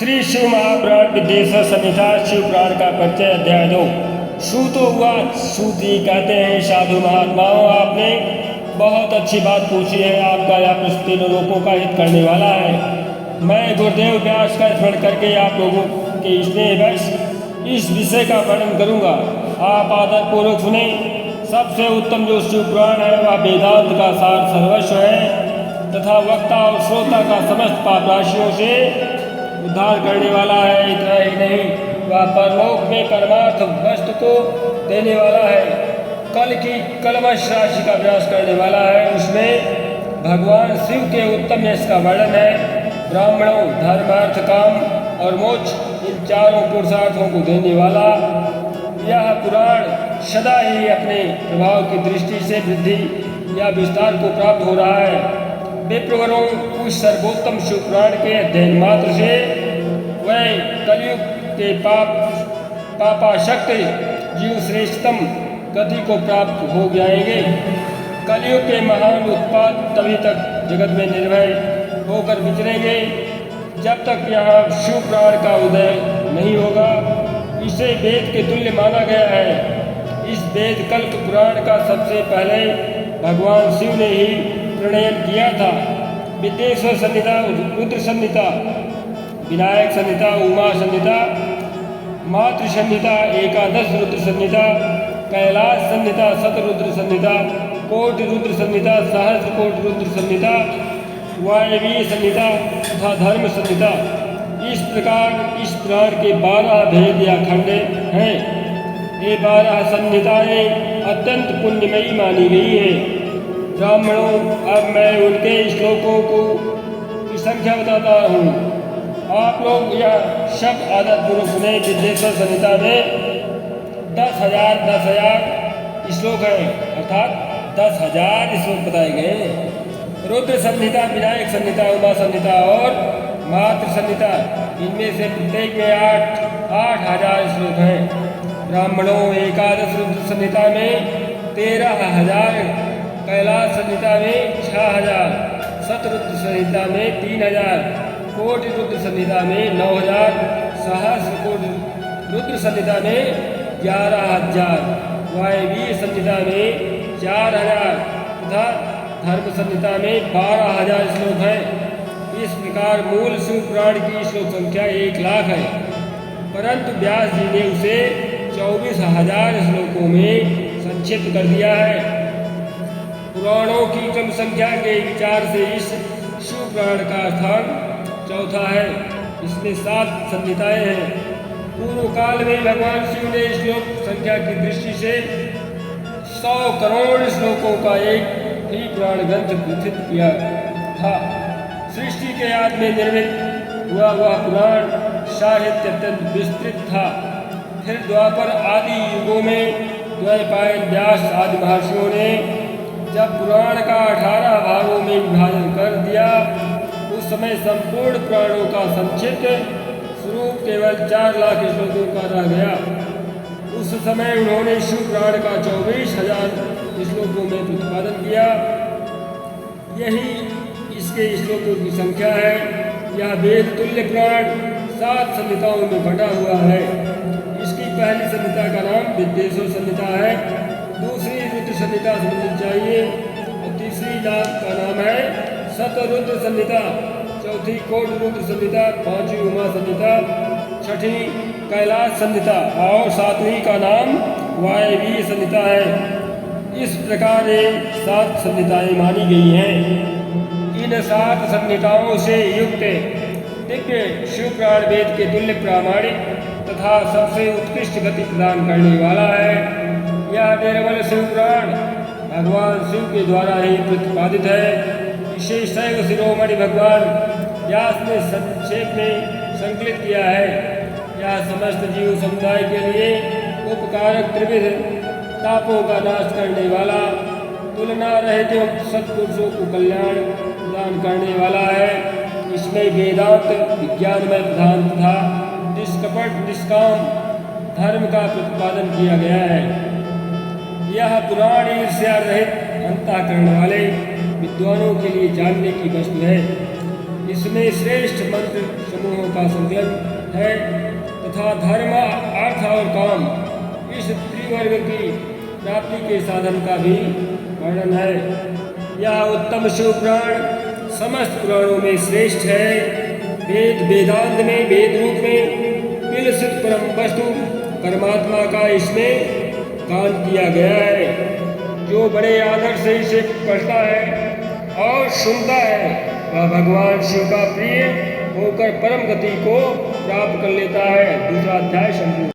श्री शिव महापुराण विद्येश्वर संहिता शिव पुराण का परिचय अध्याय 2। सूतो हुआ। सूत जी कहते हैं, साधु महात्माओं, आपने बहुत अच्छी बात पूछी है। आपका यह प्रश्न तीनों लोगों का हित करने वाला है। मैं गुरुदेव व्यास का स्मरण करके आप लोगों के स्नेहवश इस विषय का वर्णन करूँगा। आप आदरपूर्वक सुने। सबसे उत्तम जो शिव पुराण है वह वेदांत का सार सर्वस्व है तथा वक्ता और श्रोता का समस्त पाप राशियों से उद्धार करने वाला है। इतना ही नहीं, वह परलोक में परमार्थ वस्तु को देने वाला है। कल की कलमश राशि का विनाश करने वाला है। उसमें भगवान शिव के उत्तम यश का वर्णन है। ब्राह्मणों, धर्म, अर्थ, काम और मोक्ष, इन चारों पुरुषार्थों को देने वाला यह पुराण सदा ही अपने प्रभाव की दृष्टि से वृद्धि या विस्तार को प्राप्त हो रहा है। विप्रवरों, उस सर्वोत्तम शिव पुराण के अध्ययन मात्र से वह कलयुग के पापाशक्त जीव श्रेष्ठतम गति को प्राप्त हो जाएंगे। कलयुग के महान उत्पाद तभी तक जगत में निर्भय होकर विचरेंगे जब तक यहाँ शिव पुराण का उदय नहीं होगा। इसे वेद के तुल्य माना गया है। इस वेद कल्प पुराण का सबसे पहले भगवान शिव ने ही प्रणयन किया था। विद्येश्वर संहिता, रुद्र संहिता, विनायक संहिता, उमा संहिता, मातृ संहिता, एकादश रुद्र संहिता, कैलाश संहिता, शतरुद्र संहिता, कोटि रुद्र संहिता, सहस्र कोटि रुद्र संहिता, वायवीय संहिता तथा धर्म संहिता। इस प्रकार इस पुराण के 12 भेद या खंड हैं। ये 12 संहिताएँ अत्यंत पुण्यमयी मानी गई है। ब्राह्मणों, अब मैं उनके श्लोकों की संख्या बताता हूँ। आप लोग यह शब्द आदरपूर्वक सुने। विद्येश्वर संहिता में 10,000 श्लोक हैं, अर्थात 10,000 श्लोक बताए गए। रुद्र संहिता, विनायक संहिता, उमा संहिता और मातृ संहिता, इनमें से प्रत्येक में 8,000 श्लोक हैं। ब्राह्मणों, एकादश रुद्र संहिता में 13,000, कैलाश संहिता में 6,000, शतरुद्र संहिता में 3,000, कोटि रुद्र संहिता में 9,000, सहस्र कोटि रुद्र संहिता में 11,000, वायवीय संहिता में 4,000 तथा धर्म संहिता में 12,000 श्लोक हैं। इस प्रकार मूल शिव पुराण की श्लोक संख्या 1,00,000 है, परंतु व्यास जी ने उसे 24,000 श्लोकों में संक्षिप्त कर दिया है। पुराणों की क्रम संख्या के विचार से इस शिव पुराण का स्थान चौथा है। इसमें 7 संहिताएँ हैं। पूर्व काल में भगवान शिव ने श्लोक संख्या की दृष्टि से 100 करोड़ श्लोकों का एक ही पुराण ग्रंथ प्रसिद्ध किया था। सृष्टि के आदि में निर्मित हुआ वह पुराण साहित्य अत्यंत विस्तृत था। फिर द्वापर आदि युगों में द्वैपायन, व्यास आदि महर्षियों ने जब पुराण का 18 भागों में विभाजन कर दिया, उस समय संपूर्ण पुराणों का संक्षिप्त स्वरूप केवल 4 लाख श्लोकों का रह गया। उस समय उन्होंने शिव पुराण का 24,000 श्लोकों में प्रतिपादन किया। यही इसके श्लोकों की संख्या है। यह वेद तुल्य पुराण 7 संहिताओं में बटा हुआ है। इसकी पहली संहिता का नाम विद्येश्वर संहिता है, दूसरी रुद्र संहिता समझनी चाहिए और तीसरी का नाम है शतरुद्र संहिता, चौथी कोटि रुद्र संहिता, 5वीं उमा संहिता, 6वीं कैलाश संहिता और 7वीं का नाम वायवीय संहिता है। इस प्रकार ये 7 संहिताएँ मानी गई हैं। इन 7 संहिताओं से युक्त दिव्य शिव पुराण वेद के तुल्य प्रामाणिक तथा सबसे उत्कृष्ट गति प्रदान करने वाला है। यह निर्मल शिव पुराण भगवान शिव के द्वारा ही प्रतिपादित है। इसे शैव शिरोमणि भगवान व्यास ने संक्षेप में संकलित किया है। यह समस्त जीव समुदाय के लिए उपकारक, त्रिविध तापों का नाश करने वाला, तुलना रहित सत्पुरुषों को कल्याण प्रदान करने वाला है। इसमें वेदांत विज्ञान में प्रधान तथा निष्कपट निष्काम धर्म का प्रतिपादन किया गया है। यह पुराण ईर्ष्या रहित अंतःकरण वाले विद्वानों के लिए जानने की वस्तु है। इस इसमें श्रेष्ठ मंत्र समूहों का संकलन है तथा धर्म, अर्थ और काम इस त्रिवर्ग की प्राप्ति के साधन का भी वर्णन है। यह उत्तम शिव पुराण समस्त पुराणों में श्रेष्ठ है। वेद वेदांत में वेद रूप में पिलसित परम वस्तु परमात्मा का इसमें गान किया गया है। जो बड़े आदर से इसे पढ़ता है और सुनता है वह भगवान शिव का प्रिय होकर परम गति को प्राप्त कर लेता है। दूसरा अध्याय संपूर्ण।